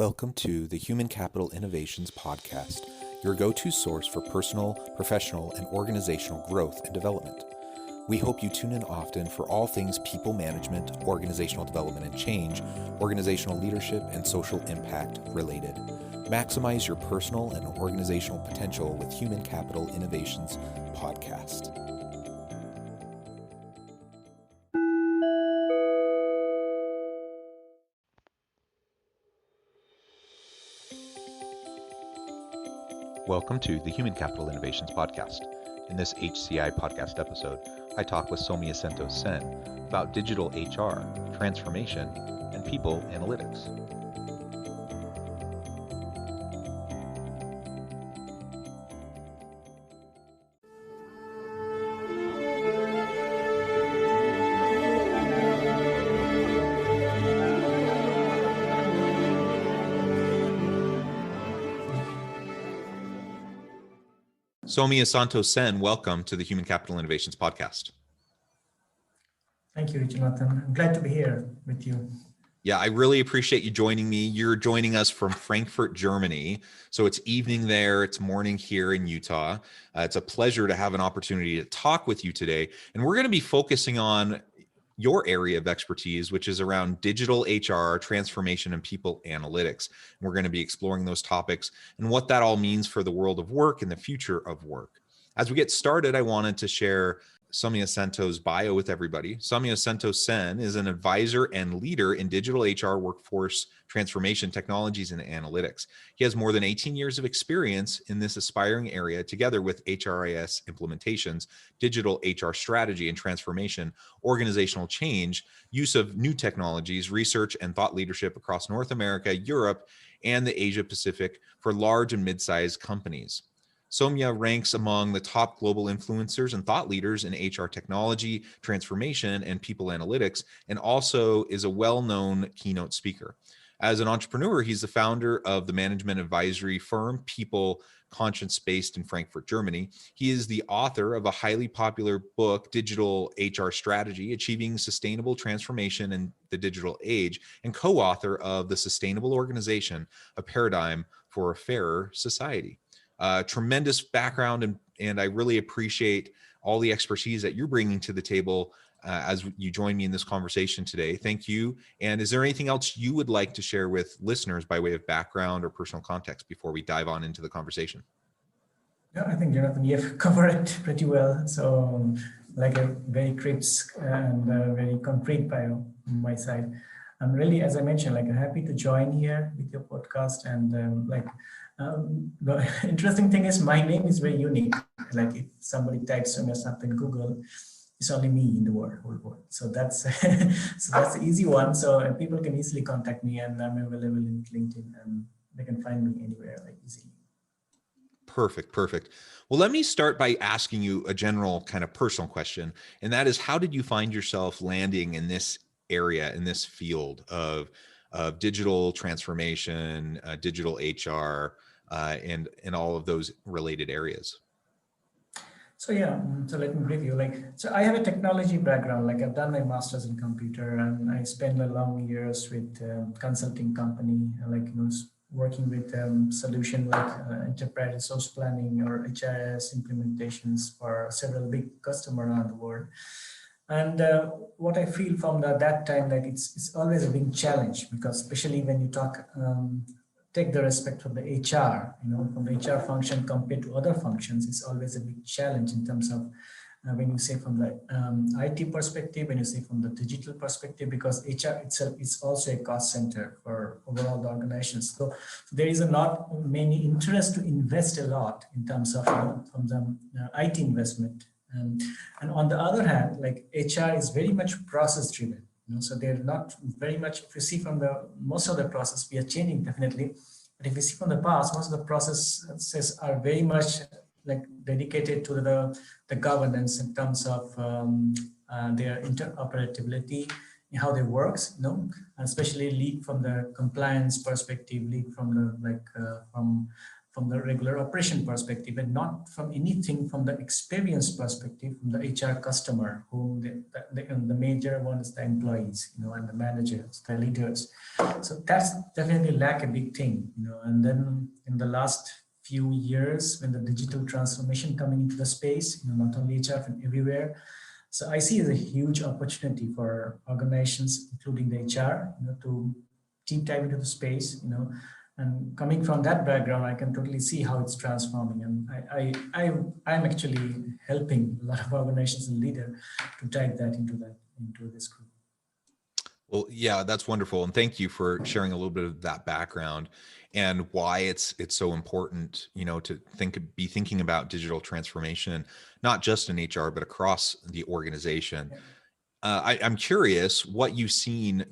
Welcome to the Human Capital Innovations Podcast, your go-to source for personal, professional, and organizational growth and development. We hope you tune in often for all things people management, organizational development and change, organizational leadership, and social impact related. Maximize your personal and organizational potential with Human Capital Innovations Podcast. Welcome to the Human Capital Innovations Podcast. In this HCI podcast episode, I talk with Soumyasanto about digital HR, transformation, and people analytics. Soumyasanto, welcome to the Human Capital Innovations Podcast. Thank you, Jonathan. I'm glad to be here with you. Yeah, I really appreciate you joining me. You're joining us from Frankfurt, Germany. So it's evening there, it's morning here in Utah. It's a pleasure to have an opportunity to talk with you today. And we're going to be focusing on your area of expertise, which is around digital HR, transformation, and people analytics. And we're going to be exploring those topics and what that all means for the world of work and the future of work. As we get started, I wanted to share Soumyasanto's bio with everybody. Soumyasanto is an advisor and leader in digital HR, workforce transformation technologies, and analytics. He has more than 18 years of experience in this aspiring area, together with HRIS implementations, digital HR strategy and transformation, organizational change, use of new technologies, research and thought leadership across North America, Europe, and the Asia Pacific for large and mid-sized companies. Soumya ranks among the top global influencers and thought leaders in HR technology, transformation, and people analytics, and also is a well-known keynote speaker. As an entrepreneur, he's the founder of the management advisory firm People Conscience, based in Frankfurt, Germany. He is the author of a highly popular book, Digital HR Strategy, Achieving Sustainable Transformation in the Digital Age, and co-author of The Sustainable Organization, A Paradigm for a Fairer Society. Tremendous background, and I really appreciate all the expertise that you're bringing to the table as you join me in this conversation today. Thank you. And is there anything else you would like to share with listeners by way of background or personal context before we dive on into the conversation? Yeah, I think, Jonathan, you have covered it pretty well. So like a very crisp and very concrete bio on my side. I'm really, as I mentioned, like happy to join here with your podcast. And the interesting thing is my name is very unique. Like if somebody types Soumyasanto in Google, it's only me in the whole world. So that's the easy one. So people can easily contact me, and I'm available in LinkedIn, and they can find me anywhere like easily. Perfect. Well, let me start by asking you a general kind of personal question, and that is, how did you find yourself landing in this area, in this field of digital transformation, digital HR, and all of those related areas? So so let me brief you. So I have a technology background. Like I've done my master's in computer, and I spent a long years with consulting company, working with solution like enterprise resource planning or HRIS implementations for several big customers around the world. And what I feel from that time, like it's always a big challenge, because especially when you take the respect from the HR, from the HR function compared to other functions, it's always a big challenge in terms of when you say from the IT perspective, when you say from the digital perspective, because HR itself is also a cost center for overall the organizations. So there is not many interest to invest a lot in terms of from the IT investment. And on the other hand, like HR is very much process driven. So they're not very much, if you see from most of the process, we are changing definitely. But if you see from the past, most of the processes are very much like dedicated to the governance in terms of their interoperability, how they works, especially lead from the compliance perspective, lead from the from from the regular operation perspective, and not from anything from the experience perspective from the HR customer, whom the major one is the employees, and the managers, the leaders. So that's definitely lack a big thing, And then in the last few years, when the digital transformation coming into the space, not only HR, from everywhere. So I see it as a huge opportunity for organizations, including the HR, to deep dive into the space, and coming from that background, I can totally see how it's transforming. And I'm actually helping a lot of organizations and leaders to dive that into this group. Well, yeah, that's wonderful. And thank you for sharing a little bit of that background and why it's so important, to be thinking about digital transformation, not just in HR, but across the organization. Yeah. I'm curious what you've seen,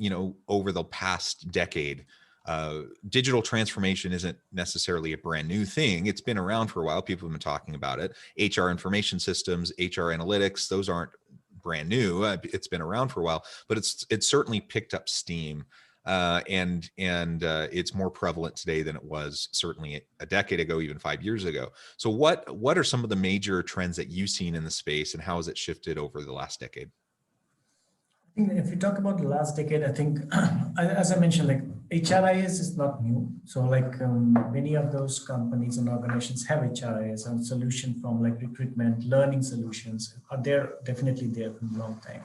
over the past decade. Digital transformation isn't necessarily a brand new thing. It's been around for a while. People have been talking about it. HR information systems, HR analytics, those aren't brand new. It's been around for a while, but it's certainly picked up steam. And it's more prevalent today than it was certainly a decade ago, even 5 years ago. So what are some of the major trends that you've seen in the space, and how has it shifted over the last decade? I think if we talk about the last decade, I think, as I mentioned, like HRIS is not new. So like many of those companies and organizations have HRIS and solution from like recruitment, learning solutions are there, definitely there for a long time.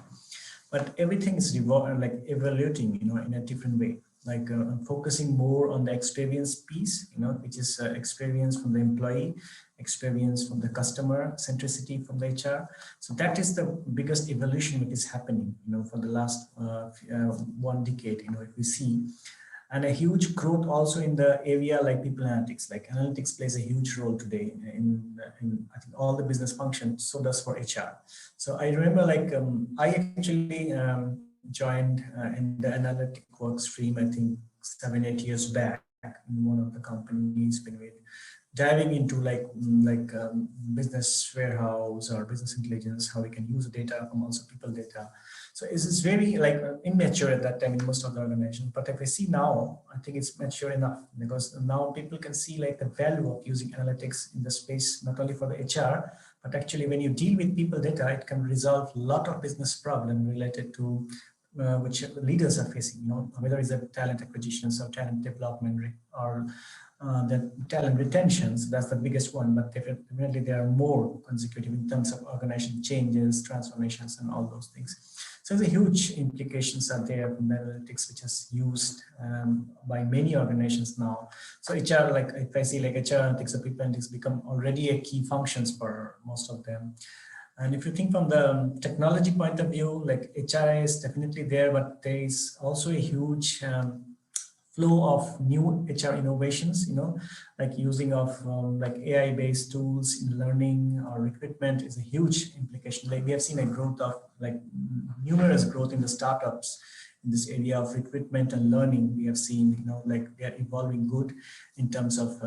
But everything is evaluating, in a different way. Like focusing more on the experience piece, which is experience from the employee, experience from the customer, centricity from the HR. So that is the biggest evolution which is happening, for the last 1 decade, if we see. And a huge growth also in the area like people analytics. Like analytics plays a huge role today in I think all the business functions. So does for HR. So I remember I actually joined in the analytic work stream, I think 7-8 years back in one of the companies been with, diving into business warehouse or business intelligence, how we can use data from also people data. So it's very immature at that time in most of the organizations. But if I see now, I think it's mature enough, because now people can see the value of using analytics in the space, not only for the HR, but actually when you deal with people data, it can resolve a lot of business problem related to which leaders are facing, whether it's a talent acquisitions or talent development or the talent retentions. That's the biggest one, but definitely there are more consecutive in terms of organization changes, transformations, and all those things. So the huge implications are there from the analytics, which is used by many organizations now. So HR, if I see HR analytics or people analytics become already a key functions for most of them. And if you think from the technology point of view, HRI is definitely there, but there is also a huge flow of new HR innovations, using of AI-based tools in learning or recruitment is a huge implication. We have seen a growth of numerous growth in the startups in this area of recruitment and learning. We have seen, they are evolving good in terms of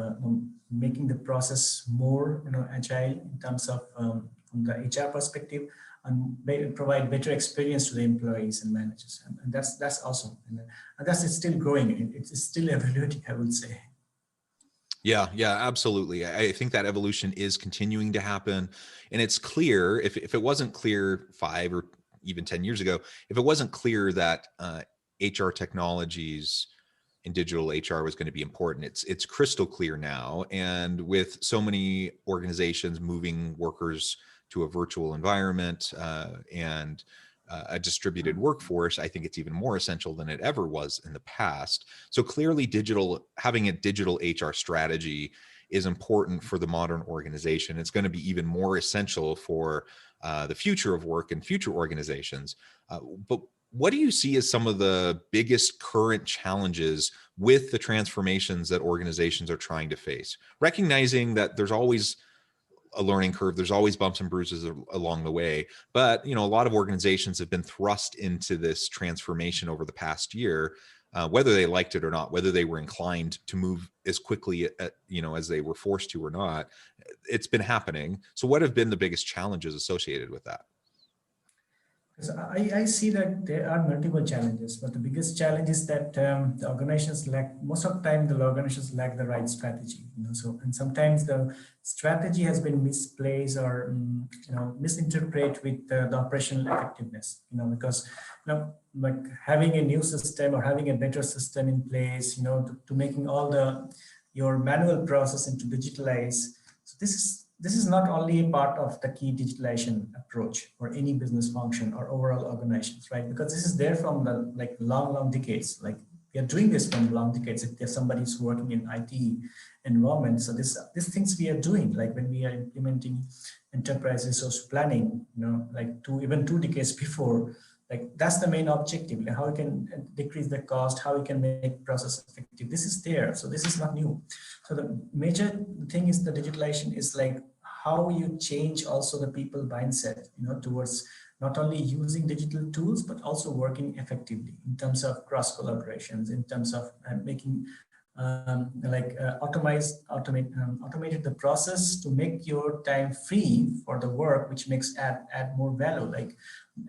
making the process more, agile in terms of from the HR perspective, and provide better experience to the employees and managers, and that's awesome, and that's still growing. It's still evolving, I would say. Yeah, absolutely. I think that evolution is continuing to happen, and it's clear. If it wasn't clear 5 or even 10 years ago, if it wasn't clear that HR technologies and digital HR was going to be important, it's crystal clear now. And with so many organizations moving workers to a virtual environment and a distributed workforce, I think it's even more essential than it ever was in the past. So clearly having a digital HR strategy is important for the modern organization. It's going to be even more essential for the future of work and future organizations. But what do you see as some of the biggest current challenges with the transformations that organizations are trying to face? Recognizing that there's always a learning curve, there's always bumps and bruises along the way, but a lot of organizations have been thrust into this transformation over the past year, whether they liked it or not, whether they were inclined to move as quickly as they were forced to or not. It's been happening. So what have been the biggest challenges associated with that? Because I see that there are multiple challenges, but the biggest challenge is that the organizations lack, most of the time the organizations lack the right strategy, so, and sometimes the strategy has been misplaced or, misinterpreted with the operational effectiveness, because, like having a new system or having a better system in place, to making all your manual process into digitalize. So this is not only a part of the key digitalization approach for any business function or overall organizations, right? Because this is there from the like long decades. Like we are doing this from long decades. If there's somebody who's working in IT environment, so these things we are doing, like when we are implementing enterprise resource planning, like even 2 decades before, like that's the main objective, like how we can decrease the cost, how we can make process effective. This is there, so this is not new. So the major thing is the digitalization is like how you change also the people mindset, towards not only using digital tools, but also working effectively in terms of cross collaborations, in terms of making automated the process to make your time free for the work, which makes add more value, like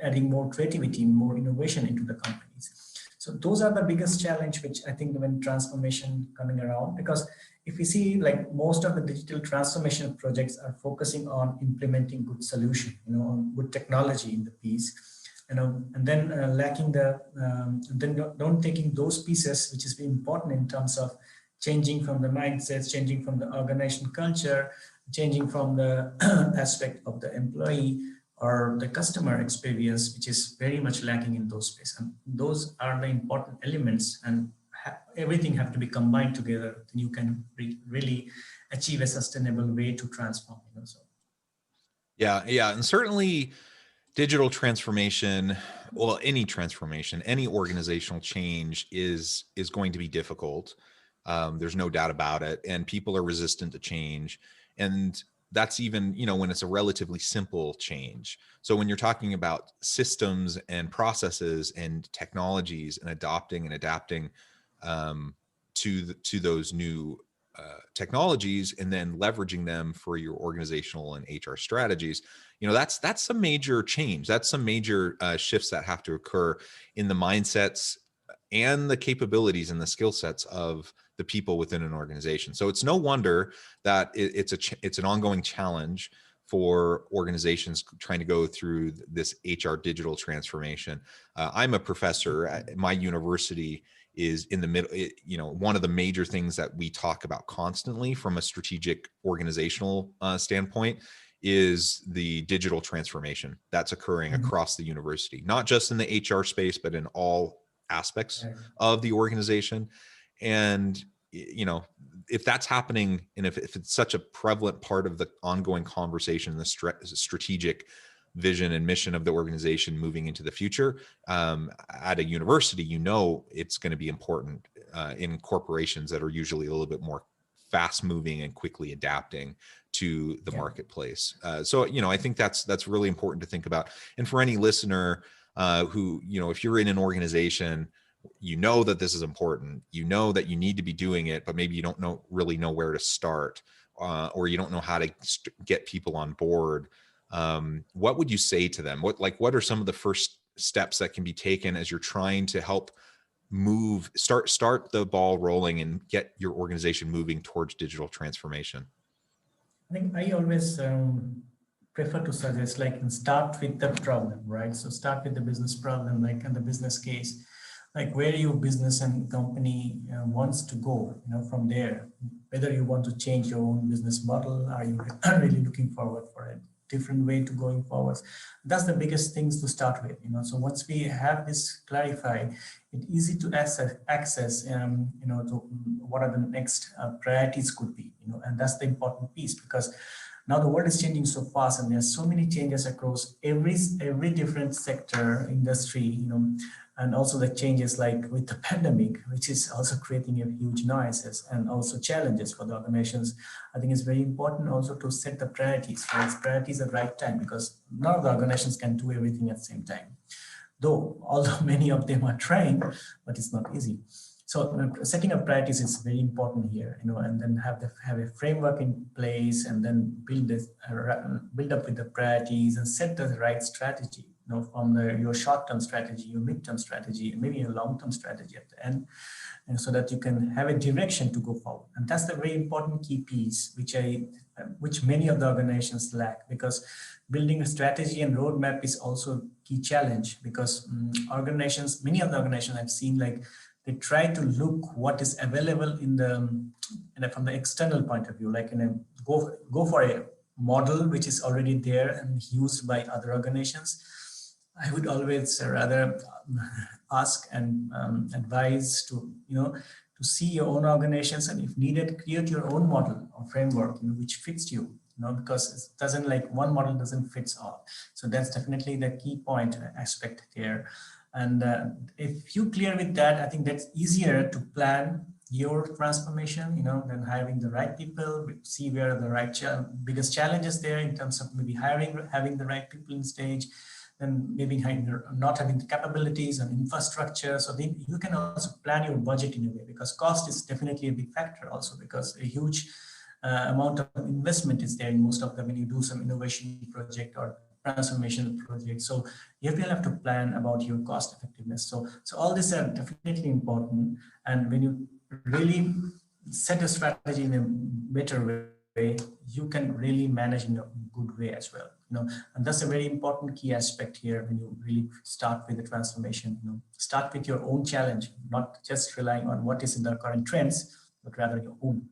adding more creativity, more innovation into the companies. So those are the biggest challenge, which I think when transformation coming around, because if you see like most of the digital transformation projects are focusing on implementing good solution, on good technology in the piece, and then lacking then don't taking those pieces, which is very important in terms of changing from the mindsets, changing from the organization culture, changing from the aspect of the employee or the customer experience, which is very much lacking in those spaces. And those are the important elements, and everything have to be combined together. Then you can really achieve a sustainable way to transform. So. Yeah, and certainly digital transformation, well, any transformation, any organizational change is going to be difficult. There's no doubt about it, and people are resistant to change. And that's even, when it's a relatively simple change. So when you're talking about systems and processes and technologies and adopting and adapting to those new technologies, and then leveraging them for your organizational and HR strategies, that's some major change. That's some major shifts that have to occur in the mindsets and the capabilities and the skill sets of the people within an organization. So it's no wonder that it's an ongoing challenge for organizations trying to go through this HR digital transformation. I'm a professor at my university. Is in the middle, one of the major things that we talk about constantly from a strategic organizational standpoint is the digital transformation that's occurring across the university, not just in the HR space, but in all aspects of the organization. And, if that's happening, and if it's such a prevalent part of the ongoing conversation, the strategic vision and mission of the organization moving into the future, at a university, it's going to be important in corporations that are usually a little bit more fast moving and quickly adapting to the marketplace. So, I think that's really important to think about. And for any listener who, if you're in an organization, that this is important, that you need to be doing it, but maybe you don't really know where to start, or you don't know how to get people on board. What would you say to them? What are some of the first steps that can be taken as you're trying to help start the ball rolling and get your organization moving towards digital transformation? I think I always prefer to suggest start with the problem, right? So start with the business problem, and the business case, like where your business and company wants to go, from there, whether you want to change your own business model, are you really looking forward for a different way to going forward? That's the biggest things to start with, so once we have this clarified, it's easy to access to what are the next priorities could be, and that's the important piece, because now the world is changing so fast, and there's so many changes across every different sector, industry, and also the changes like with the pandemic, which is also creating a huge noises and also challenges for the organizations. I think it's very important also to set the priorities, right? Priorities at the right time, because none of the organizations can do everything at the same time. Although many of them are trying, but it's not easy. So setting up priorities is very important here, and then have a framework in place, and then build up with the priorities and set the right strategy. from your short-term strategy, your mid-term strategy, maybe a long-term strategy at the end, and so that you can have a direction to go forward. And that's the very important key piece, which many of the organizations lack, because building a strategy and roadmap is also a key challenge, because many of the organizations I've seen, like they try to look what is available from the external point of view, like go for a model which is already there and used by other organizations. I would always rather ask and advise to see your own organizations, and if needed, create your own model or framework which fits you. Because it doesn't, like one model doesn't fit all. So that's definitely the key point aspect there. And if you clear with that, I think that's easier to plan your transformation, than hiring the right people. See where are the biggest challenges there in terms of maybe having the right people in stage, and maybe not having the capabilities and infrastructure. So then you can also plan your budget in a way, because cost is definitely a big factor also, because a huge amount of investment is there in most of them when you do some innovation project or transformation project. So you will have to plan about your cost effectiveness. So all these are definitely important. And when you really set a strategy in a better way, you can really manage in a good way as well. And that's a very important key aspect here when you really start with the transformation. Start with your own challenge, not just relying on what is in the current trends, but rather your own.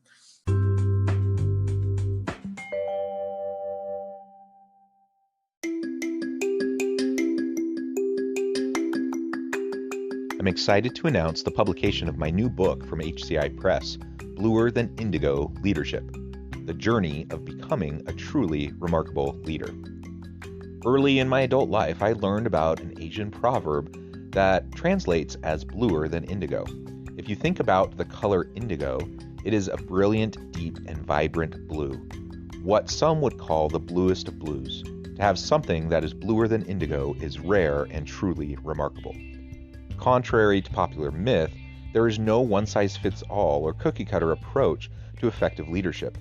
I'm excited to announce the publication of my new book from HCI Press, Bluer Than Indigo Leadership: The Journey of Becoming a Truly Remarkable Leader. Early in my adult life, I learned about an Asian proverb that translates as bluer than indigo. If you think about the color indigo, it is a brilliant, deep, and vibrant blue, what some would call the bluest of blues. To have something that is bluer than indigo is rare and truly remarkable. Contrary to popular myth, there is no one-size-fits-all or cookie-cutter approach to effective leadership.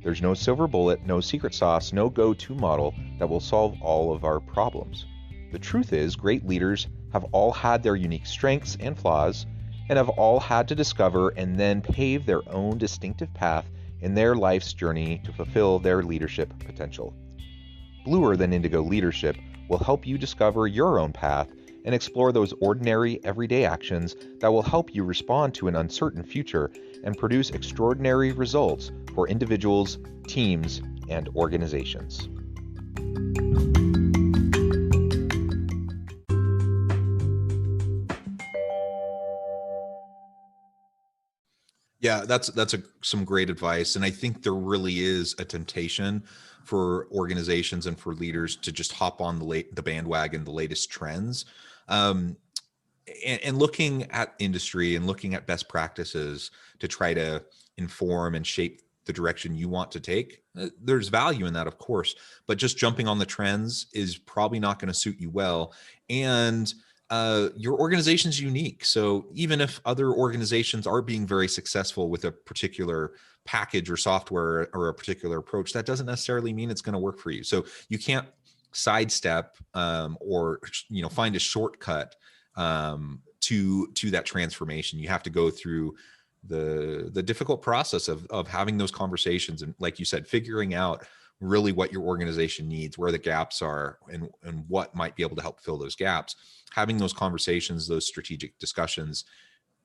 There's no silver bullet, no secret sauce, no go-to model that will solve all of our problems. The truth is, great leaders have all had their unique strengths and flaws, and have all had to discover and then pave their own distinctive path in their life's journey to fulfill their leadership potential. Bluer Than Indigo Leadership will help you discover your own path and explore those ordinary, everyday actions that will help you respond to an uncertain future and produce extraordinary results for individuals, teams, and organizations. Yeah, that's some great advice. And I think there really is a temptation for organizations and for leaders to just hop on the bandwagon, the latest trends. And looking at industry and looking at best practices to try to inform and shape the direction you want to take. There's value in that, of course, but just jumping on the trends is probably not going to suit you well. And your organization's unique. So even if other organizations are being very successful with a particular package or software or a particular approach, that doesn't necessarily mean it's going to work for you. So you can't sidestep or find a shortcut to that transformation. You have to go through the difficult process of having those conversations, and like you said, figuring out really what your organization needs, where the gaps are, and what might be able to help fill those gaps. Having those conversations, those strategic discussions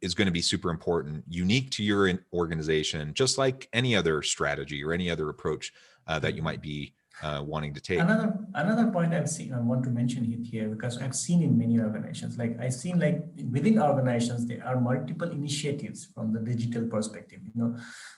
is going to be super important, unique to your organization, just like any other strategy or any other approach that you might be wanting to take. Another point I want to mention it here, because I've seen in many organizations, like I've seen like within organizations, there are multiple initiatives from the digital perspective,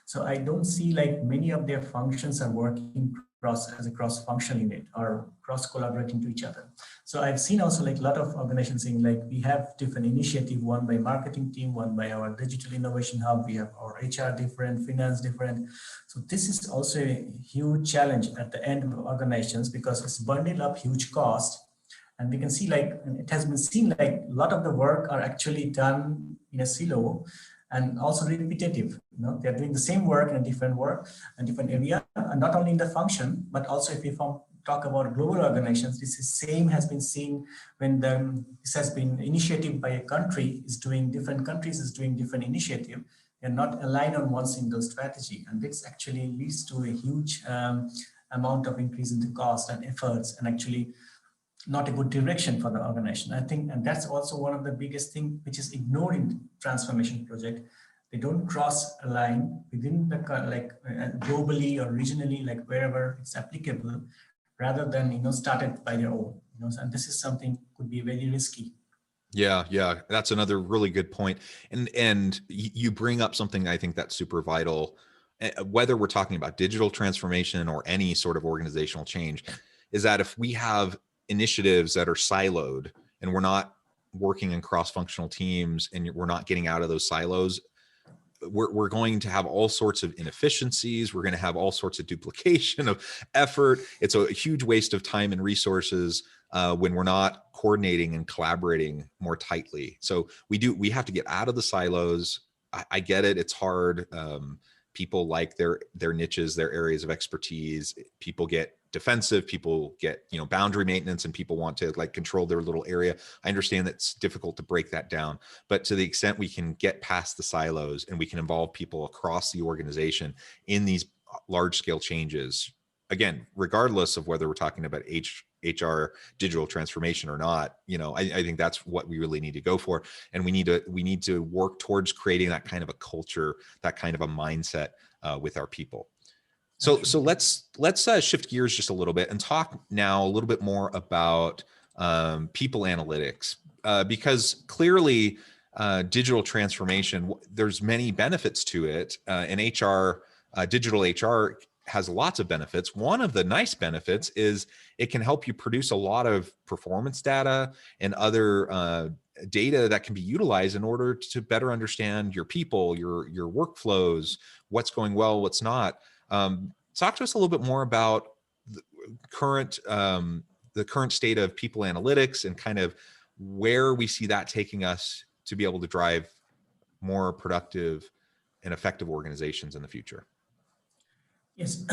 so I don't see like many of their functions are working as a cross-functional unit or cross-collaborating to each other. So I've seen also like a lot of organizations saying like we have different initiative, one by marketing team, one by our digital innovation hub, we have our HR different, finance different. So this is also a huge challenge at the end of organizations, because it's bundled up huge cost. And we can see like, and it has been seen like a lot of the work are actually done in a silo and also repetitive. They're doing the same work in a different area, and not only in the function, but also if we talk about global organizations, this is same has been seen when this has been initiative by a country is doing different countries is doing different initiative. They're not aligned on one single strategy, and this actually leads to a huge amount of increase in the cost and efforts, and actually not a good direction for the organization. I think, and that's also one of the biggest thing which is ignored in transformation project. They don't cross a line within the globally or regionally, like wherever it's applicable, rather than started by their own. And this is something could be very risky. Yeah, that's another really good point. And you bring up something I think that's super vital, whether we're talking about digital transformation or any sort of organizational change, is that if we have initiatives that are siloed and we're not working in cross-functional teams and we're not getting out of those silos, we're going to have all sorts of inefficiencies. We're going to have all sorts of duplication of effort. It's a huge waste of time and resources when we're not coordinating and collaborating more tightly. So we have to get out of the silos. I get it. It's hard. People like their niches, their areas of expertise. People get defensive, people get boundary maintenance, and people want to like control their little area. I understand that it's difficult to break that down, but to the extent we can get past the silos and we can involve people across the organization in these large scale changes, again, regardless of whether we're talking about HR digital transformation or not, I think that's what we really need to go for. And we need to work towards creating that kind of a culture, that kind of a mindset with our people. So let's shift gears just a little bit and talk now a little bit more about people analytics, because clearly digital transformation, there's many benefits to it, and digital HR has lots of benefits. One of the nice benefits is it can help you produce a lot of performance data and other data that can be utilized in order to better understand your people, your workflows, what's going well, what's not. Talk to us a little bit more about the current state of people analytics and kind of where we see that taking us to be able to drive more productive and effective organizations in the future. Yes,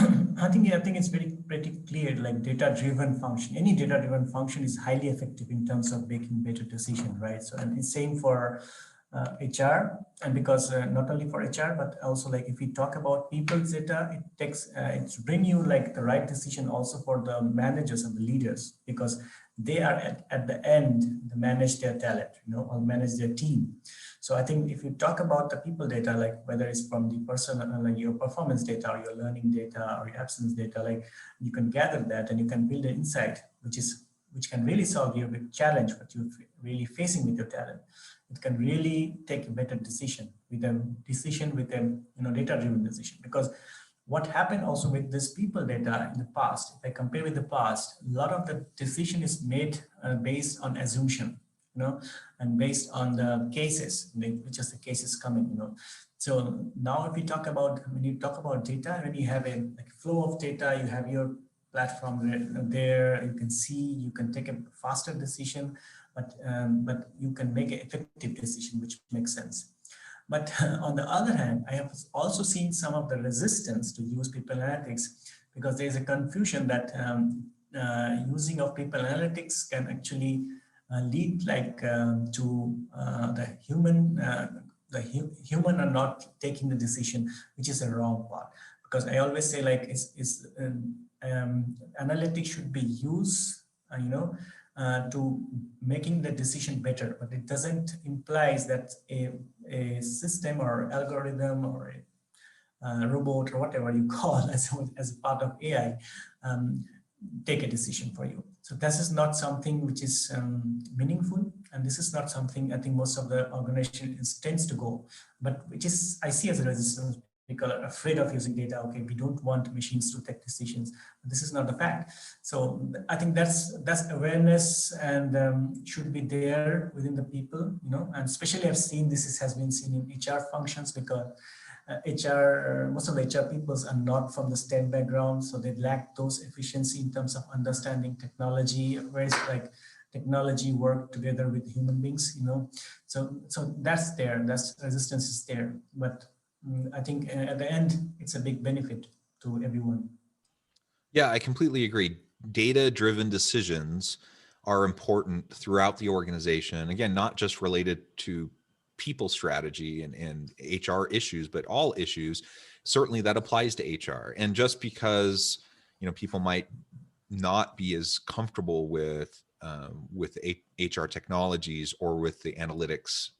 I think it's pretty clear. Like data-driven function, any data-driven function is highly effective in terms of making better decision, right? So, and it's same for HR, and because not only for HR, but also like if we talk about people's data, it takes it's bring you like the right decision also for the managers and the leaders, because they are at the end they manage their talent, or manage their team. So I think if you talk about the people data, like whether it's from the person, like your performance data or your learning data or your absence data, like you can gather that and you can build an insight, which can really solve your big challenge, what you're really facing with your talent. It can really take a better decision with a data-driven decision. Because what happened also with this people data in the past, if I compare with the past, a lot of the decision is made based on assumption, and based on the cases, which is the cases coming, So now if you talk about, when you talk about data, when you have a flow of data, you have your platform there, you can see, you can take a faster decision, but you can make an effective decision, which makes sense. But on the other hand, I have also seen some of the resistance to use people analytics, because there's a confusion that using of people analytics can actually lead to the human are not taking the decision, which is a wrong part. Because I always say analytics should be used, to making the decision better, but it doesn't imply that a system or algorithm or a robot or whatever you call as a part of AI take a decision for you. So this is not something which is meaningful, and this is not something I think most of the organizations tends to go, but which is I see as a resistance. People are afraid of using data. Okay, we don't want machines to take decisions. But this is not the fact. So I think that's awareness and should be there within the people, and especially I've seen this has been seen in HR functions, because most of the HR peoples are not from the STEM background, so they lack those efficiency in terms of understanding technology, whereas like technology work together with human beings, So that's there. That's resistance is there, but I think at the end, it's a big benefit to everyone. Yeah, I completely agree. data-driven decisions are important throughout the organization. Again, not just related to people strategy and HR issues, but all issues. Certainly that applies to HR. And just because, people might not be as comfortable with HR technologies or with the analytics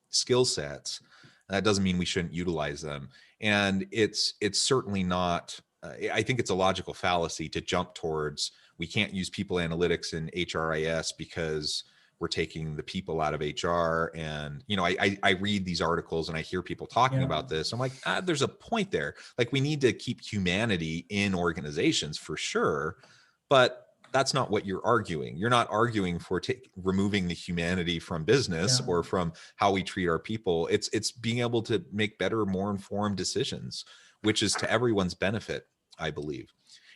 skill sets, that doesn't mean we shouldn't utilize them. And it's certainly not, I think it's a logical fallacy to jump towards, we can't use people analytics in HRIS because we're taking the people out of HR. And, I read these articles and I hear people talking about this. I'm like, there's a point there. Like, we need to keep humanity in organizations for sure, but that's not what you're arguing. You're not arguing for removing the humanity from business or from how we treat our people. It's being able to make better, more informed decisions, which is to everyone's benefit, I believe.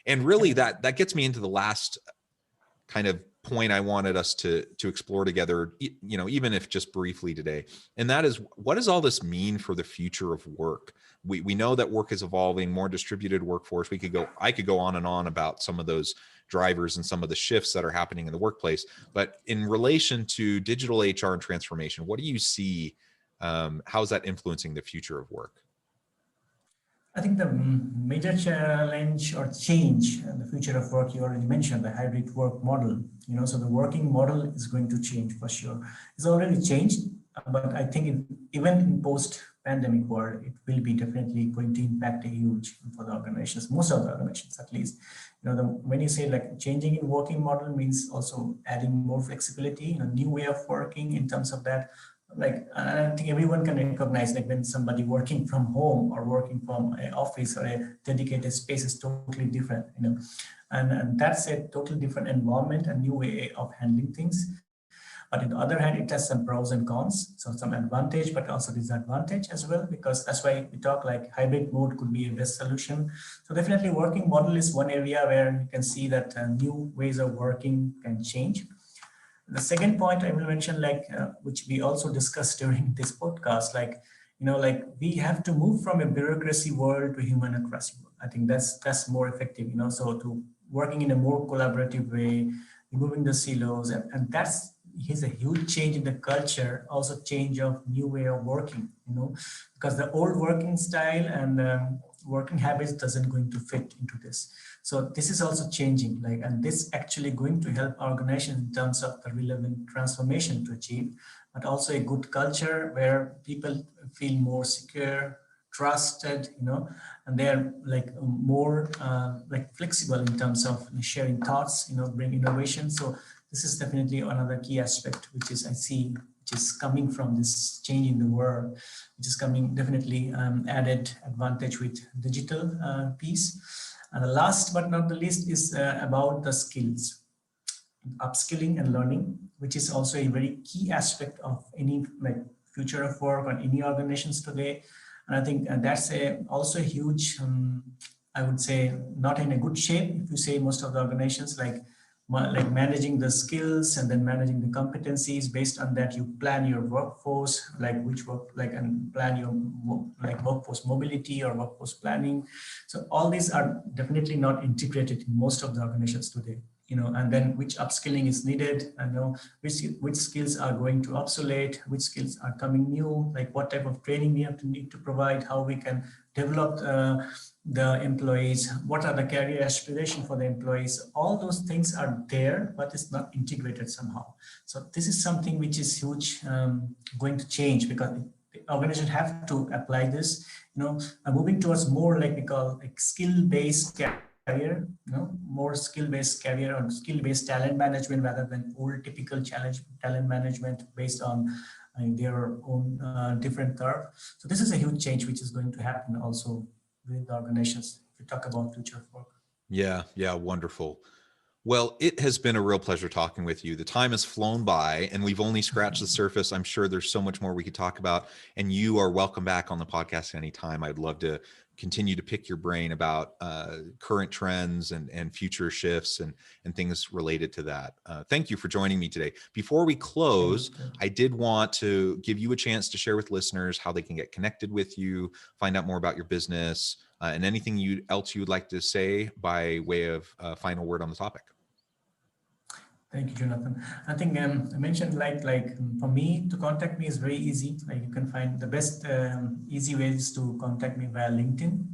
And really that gets me into the last kind of point I wanted us to explore together, even if just briefly today. And that is, what does all this mean for the future of work? We know that work is evolving, more distributed workforce. I could go on and on about some of those drivers and some of the shifts that are happening in the workplace. But in relation to digital HR and transformation, what do you see? How's that influencing the future of work? I think the major challenge or change in the future of work, you already mentioned the hybrid work model. So the working model is going to change for sure. It's already changed, but I think even in post-pandemic world, it will be definitely going to impact a huge for the organizations, most of the organizations at least. When you say like changing in working model means also adding more flexibility, a new way of working in terms of that. Like, I think everyone can recognize, like, when somebody working from home or working from an office or a dedicated space is totally different, and that's a totally different environment, a new way of handling things. But on the other hand, it has some pros and cons, so some advantage, but also disadvantage as well, because that's why we talk like hybrid mode could be a best solution. So definitely working model is one area where you can see that new ways of working can change. The second point I will mention, which we also discussed during this podcast, we have to move from a bureaucracy world to humanocracy world. I think that's more effective, so to working in a more collaborative way, removing the silos, and that's a huge change in the culture, also change of new way of working, because the old working style and working habits doesn't going to fit into this. So this is also changing, and this actually going to help organizations in terms of the relevant transformation to achieve, but also a good culture where people feel more secure, trusted, and they're more flexible in terms of sharing thoughts, bring innovation. So this is definitely another key aspect, which is I see, which is coming from this change in the world, which is coming definitely added advantage with digital piece. And the last but not the least is about the skills, upskilling and learning, which is also a very key aspect of any future of work on any organizations today. And I think that's also a huge, I would say, not in a good shape. If you say most of the organizations like managing the skills and then managing the competencies, based on that you plan your workforce, and plan your workforce mobility or workforce planning. So all these are definitely not integrated in most of the organizations today, and then which upskilling is needed, and which skills are going to obsolete, which skills are coming new, like what type of training we need to provide, how we can develop the employees, what are the career aspirations for the employees. All those things are there, but it's not integrated somehow. So this is something which is huge, going to change, because the organization have to apply this, moving towards more we call skill-based career, more skill-based career or skill-based talent management rather than old typical talent management based on their own different curve. So this is a huge change which is going to happen also with the organizations if you talk about future of work. Yeah, wonderful. Well, it has been a real pleasure talking with you. The time has flown by and we've only scratched the surface. I'm sure there's so much more we could talk about, and you are welcome back on the podcast anytime. I'd love to continue to pick your brain about current trends and future shifts and things related to that. Thank you for joining me today. Before we close, I did want to give you a chance to share with listeners how they can get connected with you, find out more about your business, and anything else you would like to say by way of final word on the topic. Thank you, Jonathan. I think I mentioned for me to contact me is very easy. Like you can find the best easy ways to contact me via LinkedIn,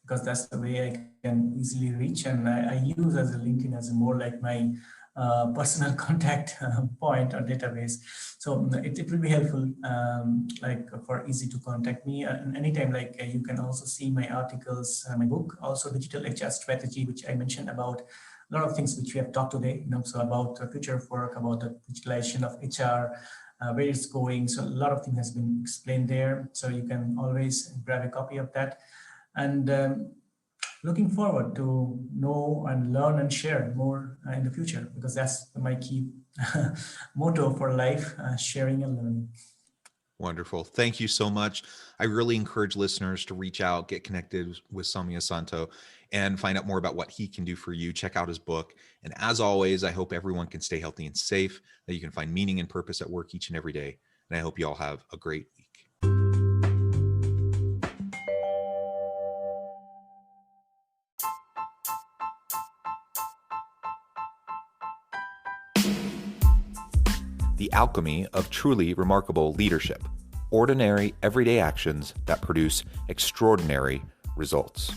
because that's the way I can easily reach. And I use as a LinkedIn as a more like my personal contact point or database. So it will be helpful, like for easy to contact me. And anytime, like you can also see my articles, my book, also Digital HR Strategy, which I mentioned about a lot of things which we have talked today, so about the future of work, about the digitalization of HR, where it's going. So a lot of things has been explained there. So you can always grab a copy of that. And looking forward to know and learn and share more in the future, because that's my key motto for life, sharing and learning. Wonderful. Thank you so much. I really encourage listeners to reach out, get connected with Soumyasanto, and find out more about what he can do for you. Check out his book. And as always, I hope everyone can stay healthy and safe, that you can find meaning and purpose at work each and every day. And I hope you all have a great week. The alchemy of truly remarkable leadership. Ordinary, everyday actions that produce extraordinary results.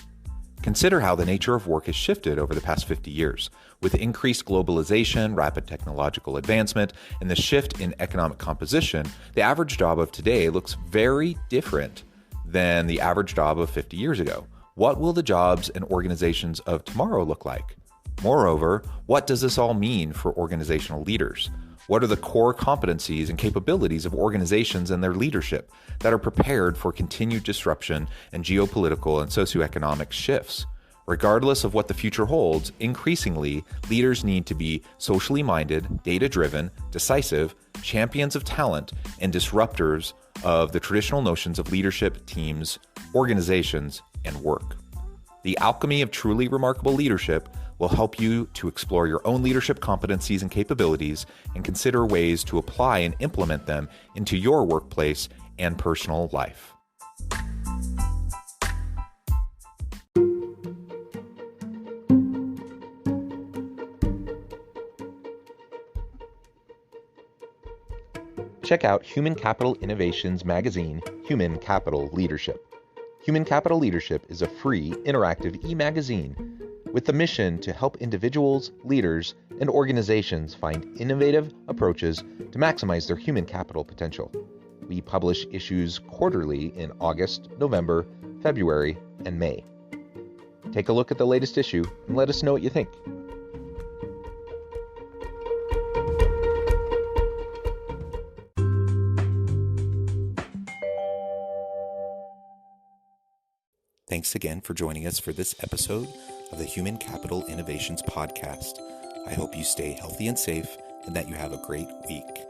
Consider how the nature of work has shifted over the past 50 years. With increased globalization, rapid technological advancement, and the shift in economic composition, the average job of today looks very different than the average job of 50 years ago. What will the jobs and organizations of tomorrow look like? Moreover, what does this all mean for organizational leaders? What are the core competencies and capabilities of organizations and their leadership that are prepared for continued disruption and geopolitical and socioeconomic shifts? Regardless of what the future holds, increasingly, leaders need to be socially minded, data-driven, decisive, champions of talent, and disruptors of the traditional notions of leadership, teams, organizations, and work. The alchemy of truly remarkable leadership will help you to explore your own leadership competencies and capabilities and consider ways to apply and implement them into your workplace and personal life. Check out Human Capital Innovations magazine, Human Capital Leadership. Human Capital Leadership is a free, interactive e-magazine with the mission to help individuals, leaders, and organizations find innovative approaches to maximize their human capital potential. We publish issues quarterly in August, November, February, and May. Take a look at the latest issue and let us know what you think. Thanks again for joining us for this episode of the Human Capital Innovations Podcast. I hope you stay healthy and safe and that you have a great week.